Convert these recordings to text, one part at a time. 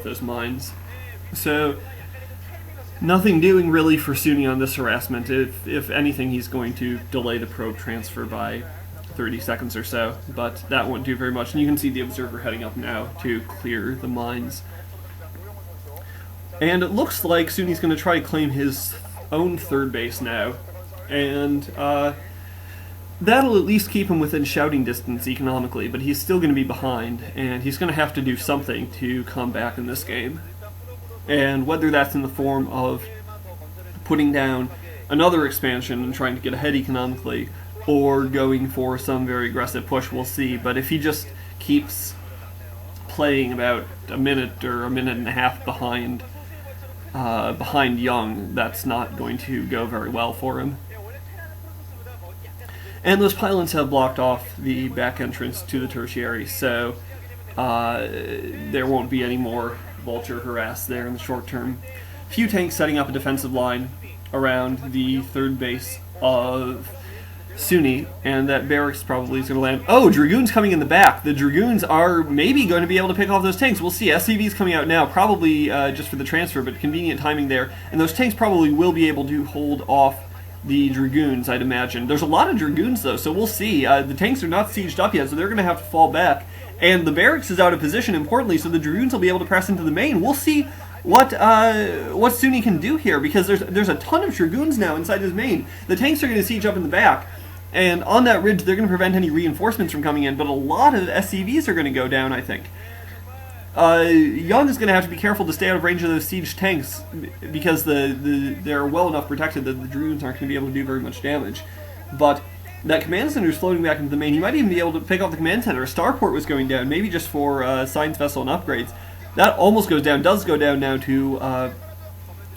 those mines. So nothing doing really for SuNy on this harassment. If anything, he's going to delay the probe transfer by 30 seconds or so, but that won't do very much. And you can see the observer heading up now to clear the mines. And it looks like SuNy's going to try to claim his own third base now, and that'll at least keep him within shouting distance economically, but he's still going to be behind, and he's going to have to do something to come back in this game. And whether that's in the form of putting down another expansion and trying to get ahead economically, or going for some very aggressive push, we'll see. But if he just keeps playing about a minute or a minute and a half behind Young, that's not going to go very well for him. And those pylons have blocked off the back entrance to the tertiary, so there won't be any more Vulture harass there in the short term. Few tanks setting up a defensive line around the third base of SuNy, and that barracks probably is going to land. Oh, Dragoons coming in the back. The Dragoons are maybe going to be able to pick off those tanks. We'll see. SCV's coming out now, probably just for the transfer, but convenient timing there. And those tanks probably will be able to hold off the Dragoons, I'd imagine. There's a lot of Dragoons, though, so we'll see. The tanks are not sieged up yet, so they're going to have to fall back. And the barracks is out of position, importantly, so the Dragoons will be able to press into the main. We'll see what SuNy can do here, because there's a ton of Dragoons now inside his main. The tanks are going to siege up in the back, and on that ridge they're going to prevent any reinforcements from coming in, but a lot of SCVs are going to go down, I think. Young is going to have to be careful to stay out of range of those siege tanks, because they're well enough protected that the Dragoons aren't going to be able to do very much damage. But that command center is floating back into the main. He might even be able to pick off the command center. A starport was going down, maybe just for science vessel and upgrades. That almost goes down, does go down now to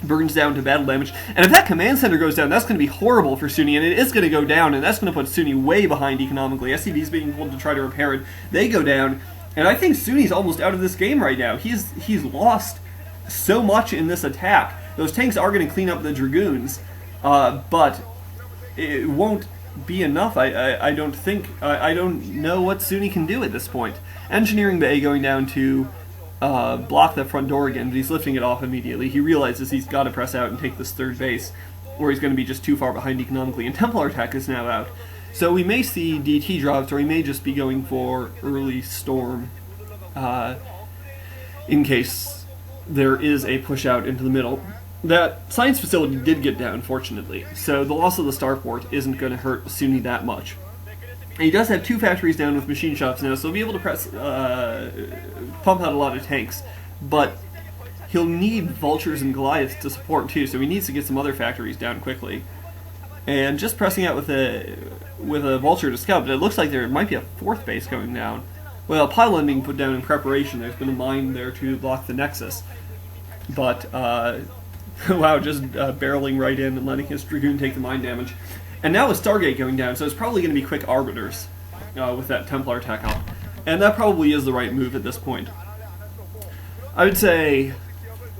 burns down to battle damage. And if that command center goes down, that's going to be horrible for SuNy, and it is going to go down, and that's going to put SuNy way behind economically. SCV's being pulled to try to repair it. They go down, and I think SuNy's almost out of this game right now. He's lost so much in this attack. Those tanks are going to clean up the Dragoons, but it won't be enough. I don't think. I don't know what SuNy can do at this point. Engineering Bay going down to block that front door again, but he's lifting it off immediately. He realizes he's got to press out and take this third base, or he's going to be just too far behind economically. And Templar Tech is now out. So we may see DT drops, or he may just be going for early storm in case there is a push out into the middle. That science facility did get down, fortunately, so the loss of the starport isn't going to hurt SuNy that much. And he does have two factories down with machine shops now, so he'll be able to pump out a lot of tanks, but he'll need Vultures and Goliaths to support too, so he needs to get some other factories down quickly. And just pressing out with a Vulture to scout, but it looks like there might be a fourth base going down. Well, pylon being put down in preparation. There's been a mine there to block the Nexus, but wow, just barreling right in and letting his Dragoon take the mine damage. And now a Stargate going down, so it's probably going to be quick Arbiters with that Templar attack up. And that probably is the right move at this point. I would say,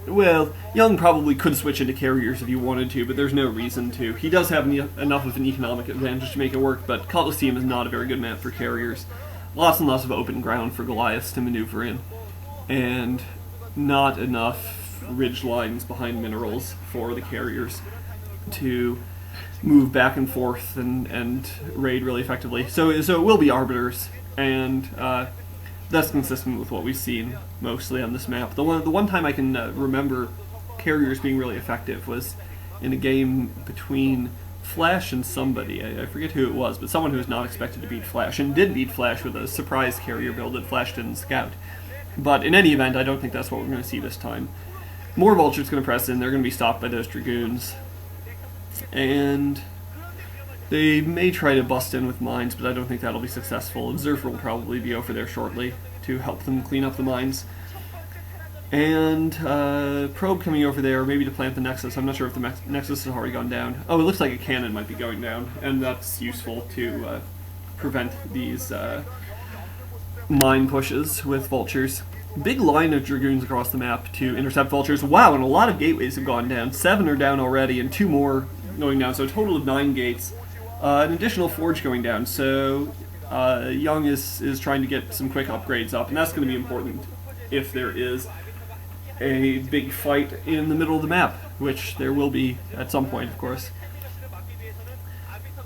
well, Young probably could switch into carriers if he wanted to, but there's no reason to. He does have enough of an economic advantage to make it work, but Colosseum is not a very good map for carriers. Lots and lots of open ground for Goliaths to maneuver in, and not enough ridge lines behind minerals for the carriers to move back and forth and raid really effectively. So it will be Arbiters, and that's consistent with what we've seen mostly on this map. The one time I can remember carriers being really effective was in a game between Flash and somebody. I forget who it was, but someone who was not expected to beat Flash, and did beat Flash with a surprise carrier build that Flash didn't scout. But in any event, I don't think that's what we're going to see this time. More Vulture's going to press in. They're going to be stopped by those Dragoons. And they may try to bust in with mines, but I don't think that'll be successful. Observer will probably be over there shortly to help them clean up the mines. And Probe coming over there, maybe to plant the Nexus. I'm not sure if the Nexus has already gone down. Oh, it looks like a cannon might be going down, and that's useful to prevent these mine pushes with Vultures. Big line of Dragoons across the map to intercept Vultures. Wow, and a lot of gateways have gone down. 7 are down already, and 2 more going down, so a total of 9 gates. An additional forge going down, so Young is trying to get some quick upgrades up, and that's going to be important if there is a big fight in the middle of the map, which there will be at some point, of course.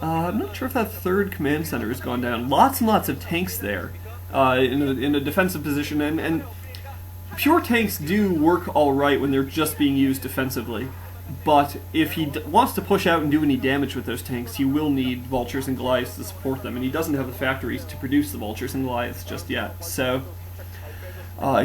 I'm not sure if that third command center has gone down. Lots and lots of tanks there in a defensive position, and pure tanks do work alright when they're just being used defensively. But if he wants to push out and do any damage with those tanks, he will need Vultures and Goliaths to support them, and he doesn't have the factories to produce the Vultures and Goliaths just yet. So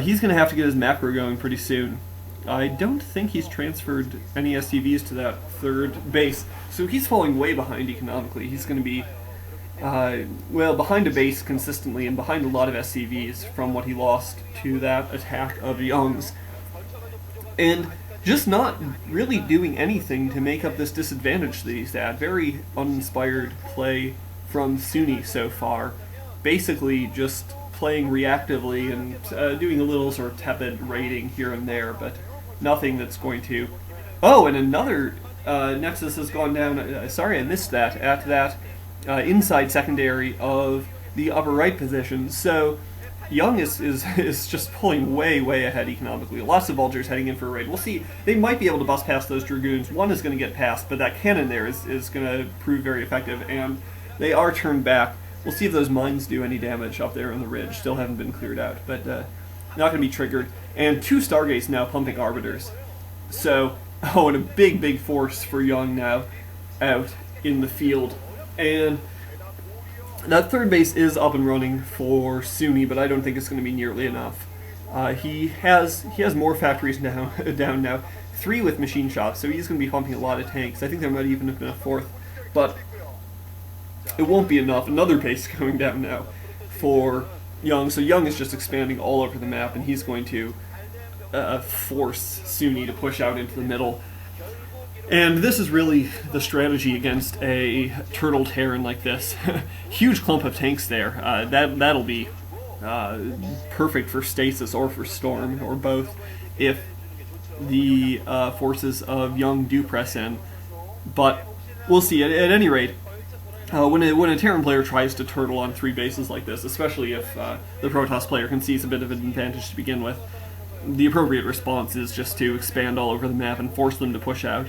he's going to have to get his macro going pretty soon. I don't think he's transferred any SCVs to that third base, so he's falling way behind economically. He's going to be, well, behind a base consistently and behind a lot of SCVs from what he lost to that attack of Young's. And just not really doing anything to make up this disadvantage that he's at. Very uninspired play from SuNy so far. Basically just playing reactively and doing a little sort of tepid raiding here and there, but nothing that's going to... Oh, and another Nexus has gone down, sorry I missed that, at that inside secondary of the upper right position. So Young is just pulling way ahead economically. Lots of Vultures heading in for a raid. We'll see. They might be able to bust past those Dragoons. One is going to get past, but that cannon there is going to prove very effective, and they are turned back. We'll see if those mines do any damage up there on the ridge. Still haven't been cleared out, but not going to be triggered. And 2 Stargates now pumping Arbiters. So, oh, and a big force for Young now out in the field. And that third base is up and running for SuNy, but I don't think it's going to be nearly enough. He has more factories down now, 3 with machine shops, so he's going to be pumping a lot of tanks. I think there might even have been a 4th, but it won't be enough. Another base going down now for Young, so Young is just expanding all over the map, and he's going to force SuNy to push out into the middle. And this is really the strategy against a turtle Terran like this. Huge clump of tanks there. That'll be perfect for stasis or for storm, or both, if the forces of Young do press in. But we'll see. At any rate, when a Terran player tries to turtle on 3 bases like this, especially if the Protoss player can seize a bit of an advantage to begin with, the appropriate response is just to expand all over the map and force them to push out.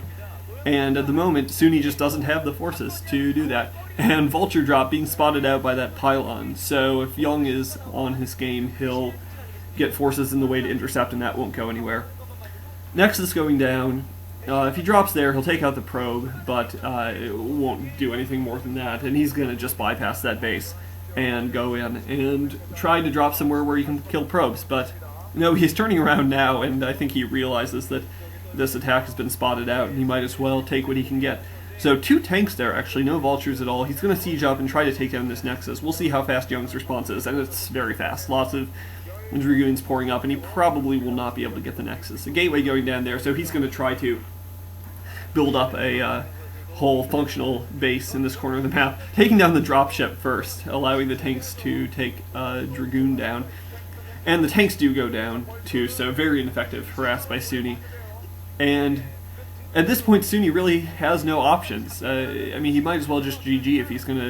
And at the moment, SuNy just doesn't have the forces to do that. And Vulture drop being spotted out by that pylon, so if Young is on his game, he'll get forces in the way to intercept, and that won't go anywhere. Nexus going down. If he drops there, he'll take out the probe, but it won't do anything more than that, and he's going to just bypass that base and go in and try to drop somewhere where he can kill probes. But no, he's turning around now, and I think he realizes that this attack has been spotted out, and he might as well take what he can get. So 2 tanks there, actually, no Vultures at all. He's going to siege up and try to take down this Nexus. We'll see how fast Young's response is, and it's very fast. Lots of Dragoons pouring up, and he probably will not be able to get the Nexus. A gateway going down there, so he's going to try to build up a whole functional base in this corner of the map, taking down the dropship first, allowing the tanks to take Dragoon down. And the tanks do go down, too, so very ineffective, harassed by SuNy. And at this point, SuNy really has no options. I mean, he might as well just GG if he's going to